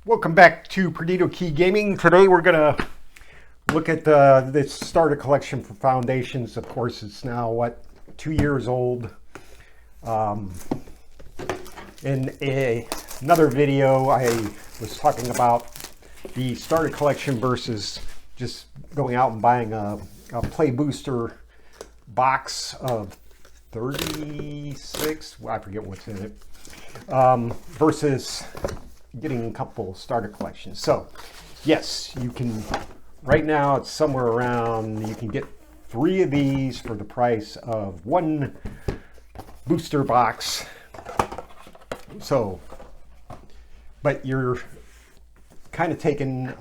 Welcome back to Perdido Key Gaming. Today we're going to look at this starter collection for Foundations. Of course, it's now, 2 years old. In another video, I was talking about the starter collection versus just going out and buying a Play Booster box of 36, I forget what's in it, versus getting a couple starter collections. So yes, you can, right now it's somewhere around, you can get 3 of these for the price of 1 booster box. So, but you're kind of taking,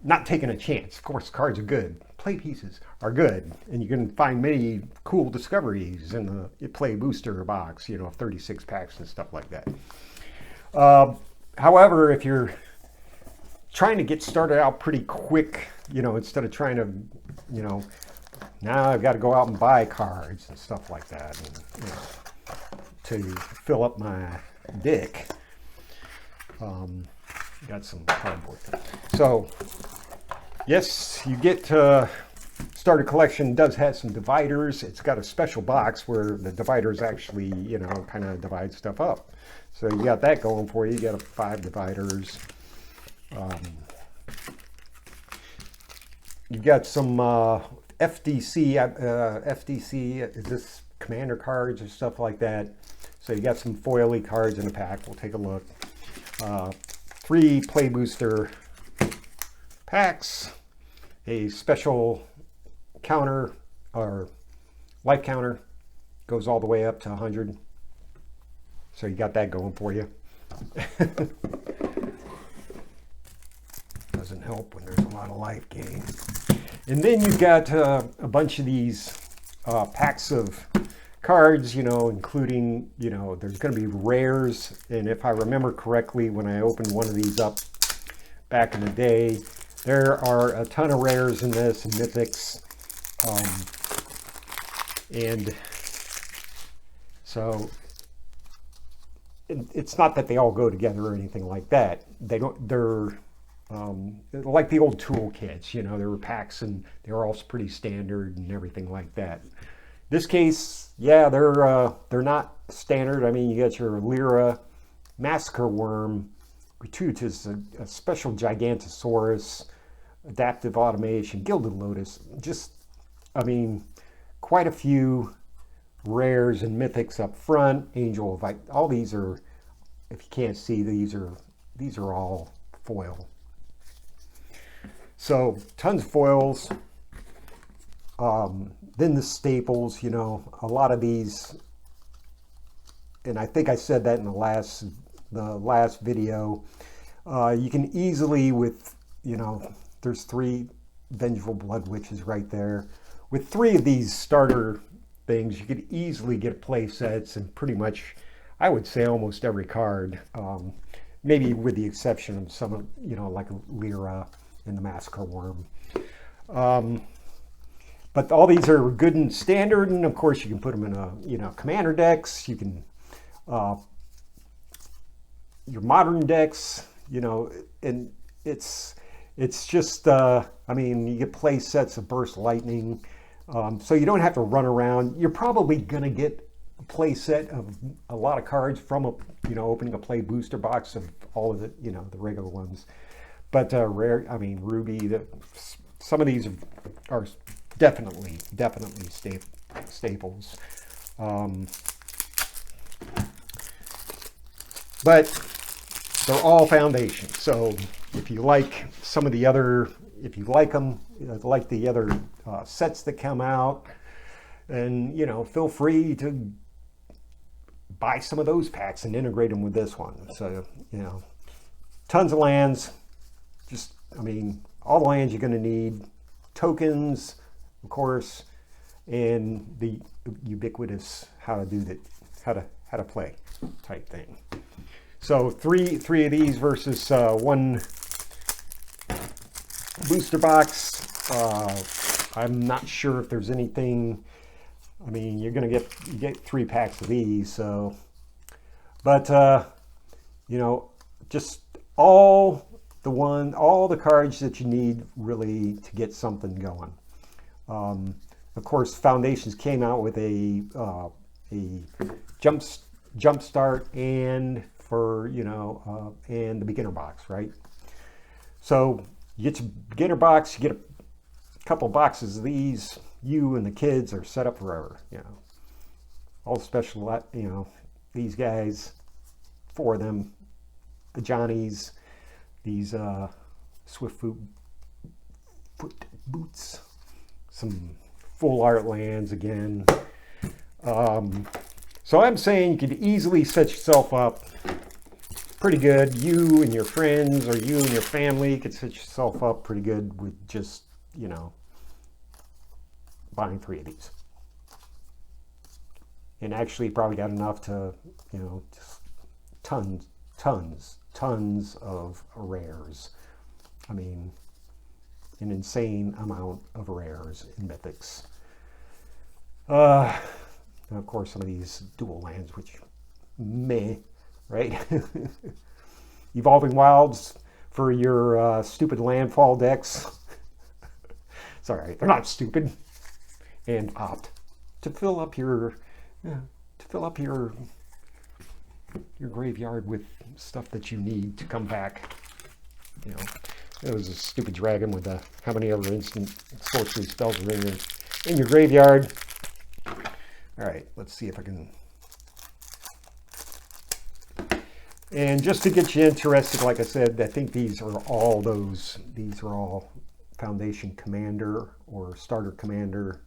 not taking a chance. Of course, cards are good. Play pieces are good, and you can find many cool discoveries in the Play Booster box, 36 packs and stuff like that. However, if you're trying to get started out pretty quick, instead of trying to, now I've got to go out and buy cards and stuff like that, and, to fill up my deck. Got some cardboard. So, yes, you get starter collection does have some dividers. It's got a special box where the dividers actually, kind of divide stuff up. So you got that going for you. You got 5 dividers. You got some FDC. FDC is this commander cards or stuff like that. So you got some foily cards in the pack. We'll take a look. 3 Play Booster packs. A special counter or life counter, goes all the way up to 100. So you got that going for you. Doesn't help when there's a lot of life gain. And then you've got a bunch of these packs of cards, including, there's going to be rares. And if I remember correctly, when I opened one of these up back in the day, there are a ton of rares in this, and mythics. And so it's not that they all go together or anything like that. They're like the old tool kits, there were packs and they were all pretty standard and everything like that. This case, yeah, they're not standard. I mean, you got your Lyra, Massacre Worm, Gratuitous, a special Gigantosaurus, Adaptive Automation, Gilded Lotus, quite a few rares and mythics up front. Angel of all these are, if you can't see, these are all foil. So tons of foils. Then the staples, a lot of these, and I think I said that in the last video. You can easily with, there's 3 Vengeful Blood Witches right there. With 3 of these starter things, you could easily get play sets and pretty much, I would say, almost every card. Maybe with the exception of some, like Lyra and the Massacre Worm. But all these are good and standard, and of course you can put them in commander decks. You can your modern decks, and it's just you get play sets of Burst Lightning, so you don't have to run around. You're probably gonna get a play set of a lot of cards from opening a Play Booster box of all of the the regular ones. But rare, Ruby. Some of these are definitely staples. But they're all Foundations. So if you like some of the other, if you like them, like the other sets that come out, and feel free to buy some of those packs and integrate them with this one. So tons of lands. Just all the lands you're going to need, tokens, of course, and the ubiquitous how to do that, how to play type thing. So three of these versus 1 booster box. I'm not sure if there's anything. You're gonna get 3 packs of these. So, but just all the cards that you need really to get something going. Of course, Foundations came out with a jump start and for and the beginner box, right? So you get your beginner box, you get a couple boxes of these. You and the kids are set up forever. All special, these guys, four of them, the Johnnies, these Swift foot boots, some full art lands again. So I'm saying you could easily set yourself up pretty good. You and your friends or you and your family could set yourself up pretty good with just, buying 3 of these. And actually probably got enough to, just tons of rares. I mean, an insane amount of rares in Mythics. And of course, some of these dual lands, which meh, right? Evolving Wilds for your stupid landfall decks. It's all right, they're not stupid. And Opt to fill up your graveyard with stuff that you need to come back. It was a stupid dragon with how many other instant sorcery spells are in your graveyard. All right, let's see if I can. And just to get you interested, like I said, I think these are all Foundation Commander or Starter Commander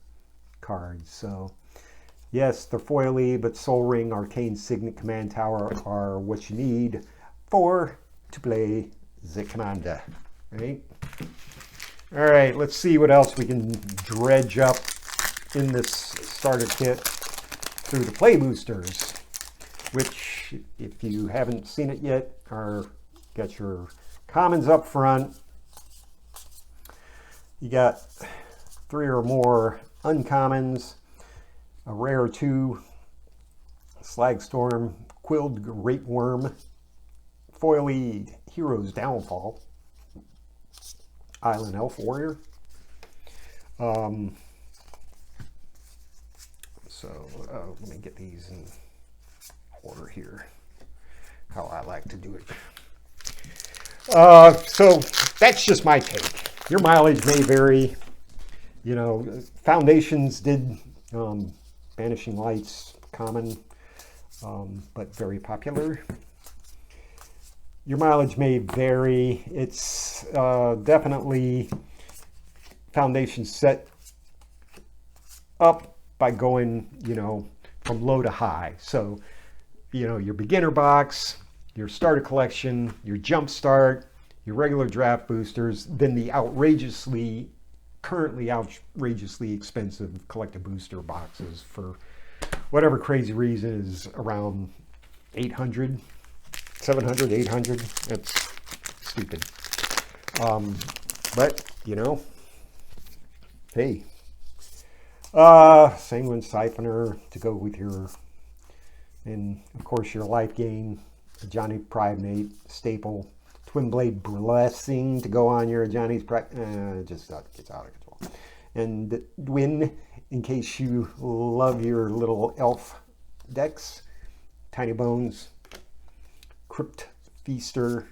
cards. So yes, they're foily, but Soul Ring, Arcane Signet, Command Tower are what you need to play the Commander, right? All right, let's see what else we can dredge up in this starter kit through the play boosters, which, if you haven't seen it yet, got your commons up front. You got 3 or more uncommons, a rare or 2, Slagstorm, Quilled Rapeworm, Foily Hero's Downfall, Island Elf Warrior. Let me get these in order here, how I like to do it. So that's just my take. Your mileage may vary. Foundations did Banishing Lights, common, but very popular. Your mileage may vary. It's definitely Foundation set up by going, from low to high. So, your beginner box, your starter collection, your jump start, your regular draft boosters, then the currently outrageously expensive collector booster boxes for whatever crazy reason is around 800, 700, 800. That's stupid. But, hey. Sanguine Siphoner to go with and of course your life gain, Johnny Primate staple, Twin Blade Blessing to go on your Johnny's just gets out of control. And Dwin, in case you love your little elf decks, Tiny Bones, Crypt Feaster,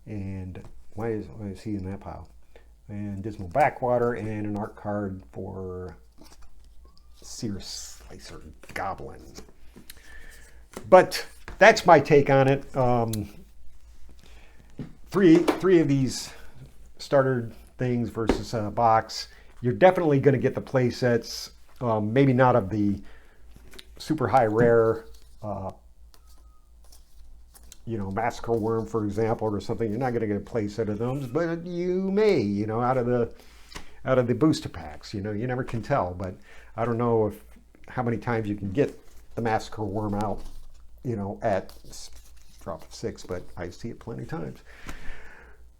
and why is he in that pile? And Dismal Backwater, and an art card for Seer Slicer Goblin. But that's my take on it. Three of these starter things versus a box. You're definitely going to get the play sets. Maybe not of the super high rare, Massacre Worm, for example, or something. You're not going to get a play set of those, but you may, out of the booster packs. You never can tell. But I don't know how many times you can get the Massacre Worm out, at drop of 6, but I see it plenty of times.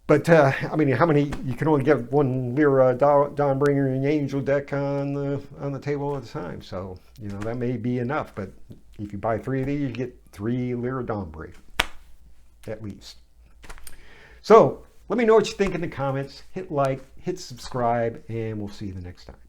But how many? You can only get one Lyra Dawnbringer in the Angel deck on the table at a time. So that may be enough. But if you buy 3 of these, you get 3 Lyra Dawnbringer. at least. So let me know what you think in the comments. Hit like, hit subscribe, and we'll see you the next time.